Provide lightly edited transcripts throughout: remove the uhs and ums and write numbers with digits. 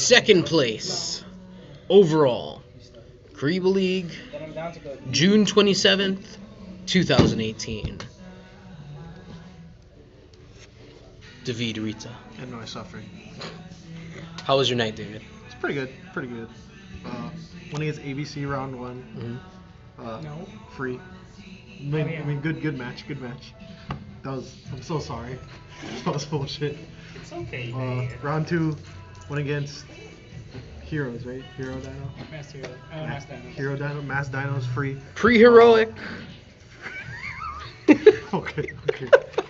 Second place overall, Kuriboh League, June 27th, 2018. David Rita. And no suffering. How was your night, David? It's pretty good. Pretty good. Winning his ABC round 1. Mm-hmm. No. Free. I mean, good match. Good match. I'm so sorry. That was bullshit. It's okay. Round 2, went against Heroes, right? Hero Dino? Mass Hero. Mass Dino. Hero Dino. Mass Dino's free. Pre-heroic. Okay.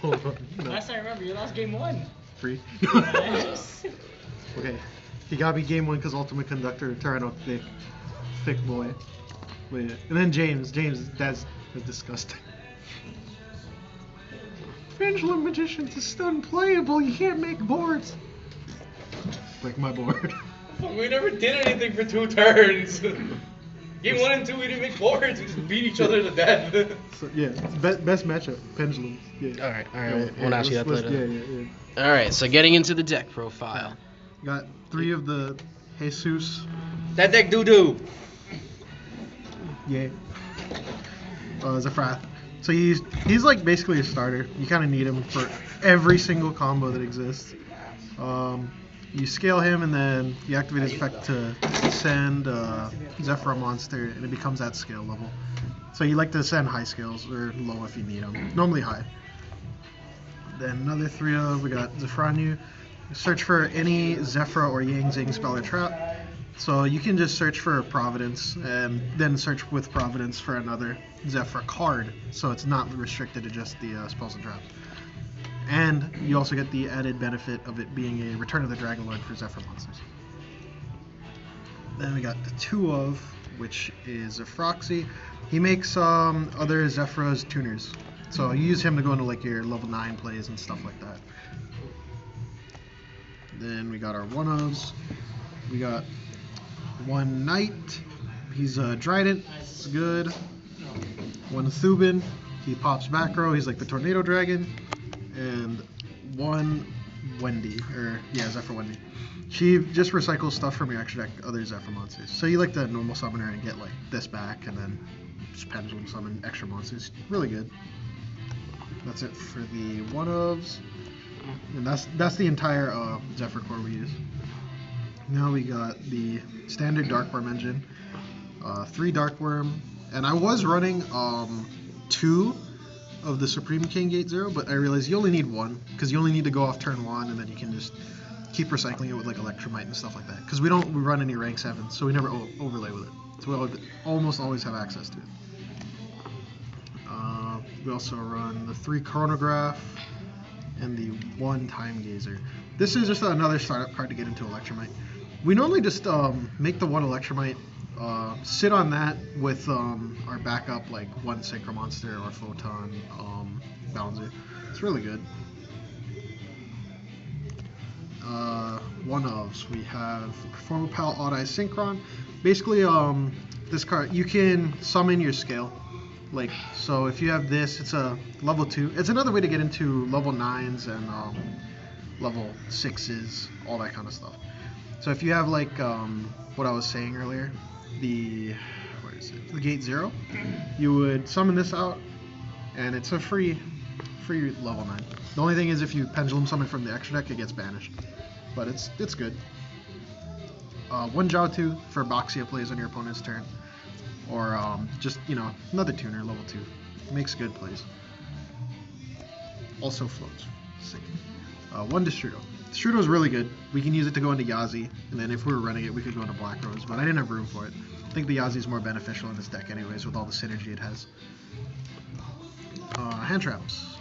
Hold on. No. Last I remember, you lost game 1. Free. Nice. Okay. He got me game 1 because Ultimate Conductor turned out thick boy. Wait. And then James, that's disgusting. Pendulum Magicians is still unplayable. You can't make boards. Break my board. We never did anything for 2 turns. Game 1 and 2, we didn't make boards. We just beat each other to death. So, yeah, best matchup. Pendulum. Yeah. All right. We'll ask you that later. Yeah. All right, so getting into the deck profile. Got 3 of the Jesus. That deck doo-doo. Yeah. Zefra. So he's like basically a starter. You kind of need him for every single combo that exists. You scale him and then you activate his effect to send Zefra monster, and it becomes at scale level. So you like to send high scales or low if you need them. Normally high. Then another 3 of we got Zefra. Search for any Zefra or Yang Zing spell or trap. So you can just search for Providence and then search with Providence for another Zefra card. So it's not restricted to just the spells and traps. And you also get the added benefit of it being a Return of the Dragon Lord for Zefra monsters. Then we got the 2 of, which is a Froxy. He makes other Zefra's tuners. So you use him to go into like your level 9 plays and stuff like that. Then we got our 1-ofs. We got 1 Knight. He's a Trident. It's good. 1 Thubin. He pops back row. He's like the Tornado Dragon. And 1 Wendy. Zefra Wendy. She just recycles stuff from your extra deck, other Zefra monsters. So you like the normal summoner and get like this back and then just pendulum summon extra monsters. Really good. That's it for the 1-ofs. And that's the entire Zefra core we use. Now we got the standard Darkworm engine, 3 Darkworm, and I was running 2 of the Supreme King Gate 0, but I realized you only need 1, because you only need to go off turn 1, and then you can just keep recycling it with like Electromite and stuff like that. Because we run any rank 7, so we never overlay with it. So we almost always have access to it. We also run the 3 Chronograph and the 1 Time Gazer. This is just another startup card to get into Electromite. We normally just make the 1 Electromite, sit on that with our backup like 1 Synchro Monster or Photon Balancer. It's really good. 1-ofs. We have Performapal Odd-Eye Synchron. Basically, this card, you can summon your scale. Like, so if you have this, it's a level 2. It's another way to get into level 9s and level 6s, all that kind of stuff. So if you have like what I was saying earlier, the Gate 0, you would summon this out, and it's a free level 9. The only thing is if you pendulum summon from the extra deck, it gets banished. But it's good. 1 Jiaotu for Boxia plays on your opponent's turn. Or just, another tuner, level 2. Makes good plays. Also floats. Sick. 1 Destrudo. Destrudo is really good. We can use it to go into Yazi, and then if we were running it, we could go into Black Rose, but I didn't have room for it. I think the Yazi is more beneficial in this deck anyways, with all the synergy it has. Hand traps.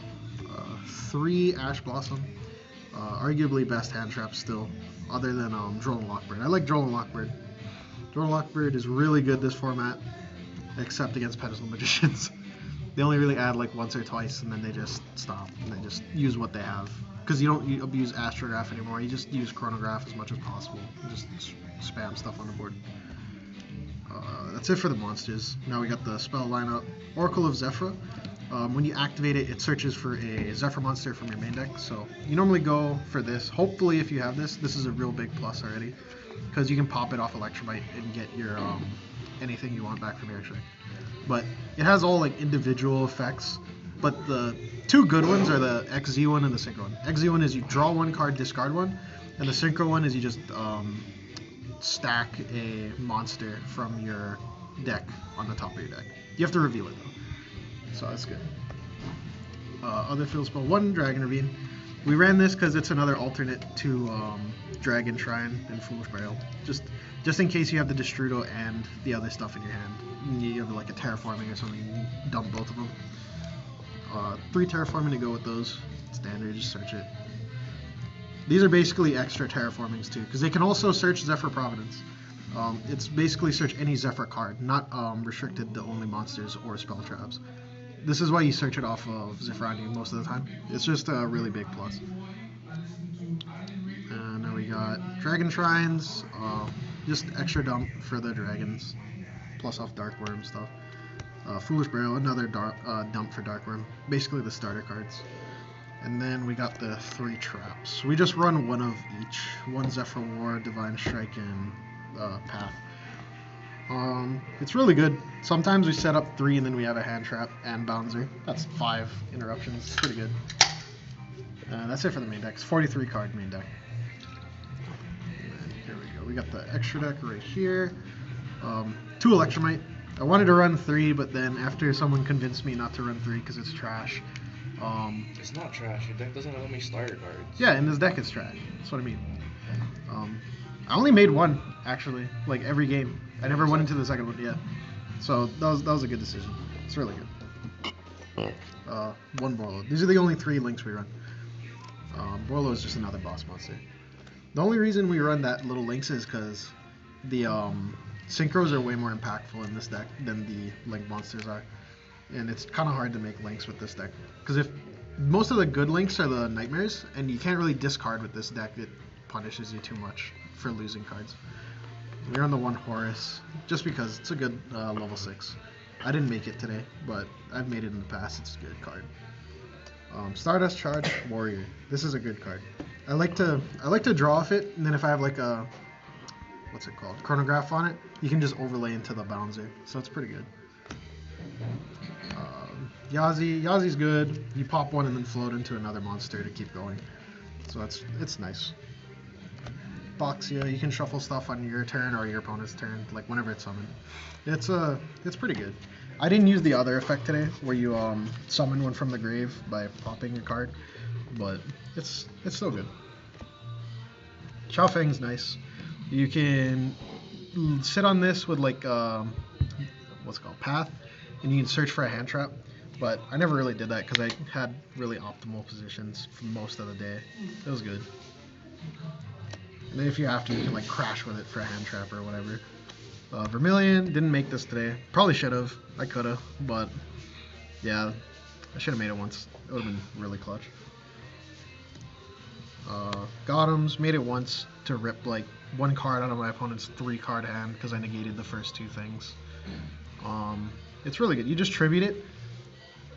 3 Ash Blossom. Arguably best hand trap still, other than Droll and Lockbird. I like Droll and Lockbird. Droll and Lockbird is really good this format, except against Pendulum Magicians. They only really add like once or twice, and then they just stop, and they just use what they have. Because you don't abuse Astrograph anymore, you just use Chronograph as much as possible. You just spam stuff on the board. That's it for the monsters. Now we got the spell lineup. Oracle of Zefra. When you activate it, it searches for a Zefra monster from your main deck. So you normally go for this. Hopefully, if you have this is a real big plus already, because you can pop it off Electrobite and get your anything you want back from your extra deck. But it has all like individual effects. But the two good ones are the XZ one and the Synchro one. XZ one is you draw one card, discard one, and the Synchro one is you just stack a monster from your deck on the top of your deck. You have to reveal it though. So that's good. Other field spell, 1 Dragon Ravine. We ran this because it's another alternate to Dragon Shrine and Foolish Burial. Just in case you have the Destrudo and the other stuff in your hand. You have like a Terraforming or something, you dump both of them. 3 Terraforming to go with those. Standard, just search it. These are basically extra Terraformings too, because they can also search Zefra Providence. It's basically search any Zefra card, not restricted to only monsters or spell traps. This is why you search it off of Zefrani most of the time. It's just a really big plus. Now we got Dragon Shrines, just extra dump for the dragons, plus off Darkworm stuff. Foolish Burial, another dump for Darkworm, basically the starter cards. And then we got the 3 traps. We just run 1 of each. 1 Zefra War, Divine Strike, and Path. It's really good. Sometimes we set up 3 and then we have a hand trap and bouncer. That's 5 interruptions. It's pretty good. That's it for the main deck. It's 43 card main deck. And here we go. We got the extra deck right here. 2 Electromite. I wanted to run 3, but then after someone convinced me not to run 3 because it's trash. It's not trash. Your deck doesn't let me starter cards. Yeah, and this deck is trash. That's what I mean. I only made 1 actually, like every game. I never went into the second one yet. So that was a good decision. It's really good. 1 Borlo. These are the only 3 links we run. Borlo is just another boss monster. The only reason we run that little links is because the synchros are way more impactful in this deck than the link monsters are. And it's kind of hard to make links with this deck. Because if most of the good links are the nightmares, and you can't really discard with this deck, it punishes you too much for losing cards. We're on the 1 Horus, just because it's a good level 6. I didn't make it today, but I've made it in the past. It's a good card. Stardust Charge Warrior. This is a good card. I like to draw off it, and then if I have like a what's it called, chronograph on it, you can just overlay into the bouncer. So it's pretty good. Yazi's good. You pop 1 and then float into another monster to keep going. So it's nice. Boxia, you can shuffle stuff on your turn or your opponent's turn, like whenever it's summoned. It's pretty good. I didn't use the other effect today, where you summon one from the grave by popping a card, but it's still good. Chao Feng's nice. You can sit on this with like what's it called, Path, and you can search for a hand trap. But I never really did that because I had really optimal positions for most of the day. It was good. And then if you have to, you can like crash with it for a hand trap or whatever. Vermilion, didn't make this today. Probably should have. I could have. But yeah, I should have made it once. It would have been really clutch. Gothams, made it once to rip like 1 card out of my opponent's 3 card hand because I negated the first 2 things. It's really good. You just tribute it.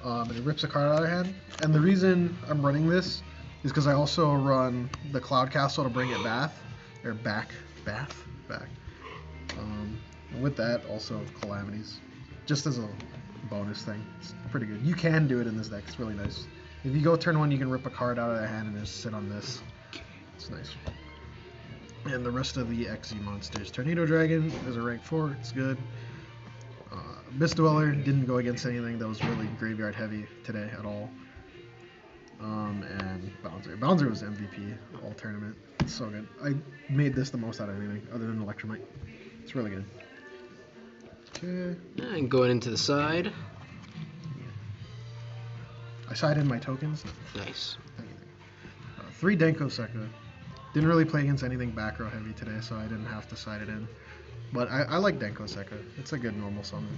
And it rips a card out of your hand. And the reason I'm running this is because I also run the Cloud Castle to bring it back. And with that, also Calamities. Just as a bonus thing. It's pretty good. You can do it in this deck. It's really nice. If you go turn 1, you can rip a card out of the hand and just sit on this. It's nice. And the rest of the XZ monsters. Tornado Dragon is a rank 4. It's good. Mist Dweller didn't go against anything that was really graveyard heavy today at all. And Bouncer. Bouncer was MVP all tournament. It's so good. I made this the most out of anything other than Electromite. It's really good. Okay. And going into the side. I sided my tokens. Nice. 3 Denko Sekka. Didn't really play against anything back row heavy today, so I didn't have to side it in. But I like Denko Sekka. It's a good normal summon.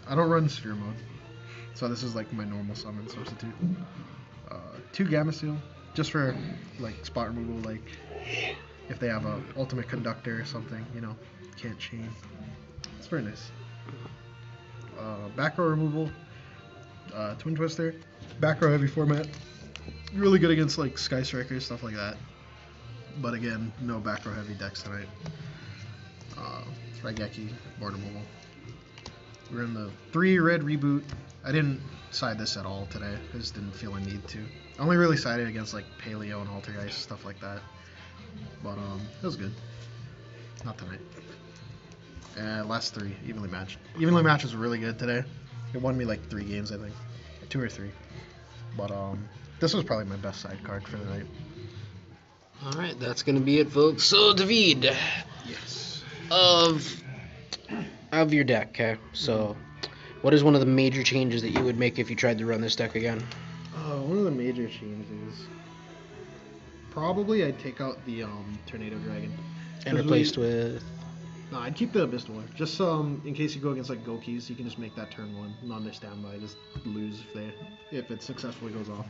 I don't run Sphere mode, so this is like my normal summon substitute. 2 Gamma Seal, just for like spot removal, like if they have a ultimate conductor or something, you know, can't chain. It's very nice. Back row removal. Twin Twister. Back row heavy format. Really good against like Sky Strikers, stuff like that. But again, no back row heavy decks tonight. Raigeki, Border Mobile. We're in the 3 red reboot. I didn't side this at all today. I just didn't feel a need to. I only really sided against like Paleo and Altergeist, stuff like that. But it was good. Not tonight. Last 3, evenly matched. Evenly matched was really good today. It won me like 3 games, I think. 2 or 3. But this was probably my best side card for the night. All right, that's gonna be it, folks. So, David, Yes. of your deck, okay? So, what is one of the major changes that you would make if you tried to run this deck again? One of the major changes. Probably I'd take out the Tornado Dragon. And replaced with... No, I'd keep the Abyss Dweller. Just in case you go against like Gokis, you can just make that turn 1, not their standby, just lose if it successfully goes off.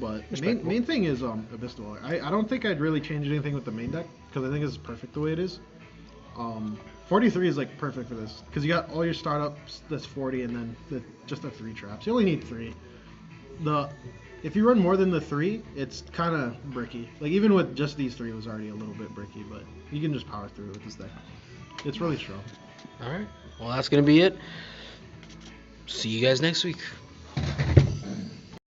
But main thing is Abyss Dweller. I don't think I'd really change anything with the main deck because I think it's perfect the way it is. 43 is like perfect for this because you got all your startups that's 40 and then just the 3 traps. You only need 3. If you run more than the 3, it's kind of bricky. Like even with just these 3, it was already a little bit bricky, but you can just power through with this deck. It's really strong. All right, well, that's gonna be it. See you guys next week.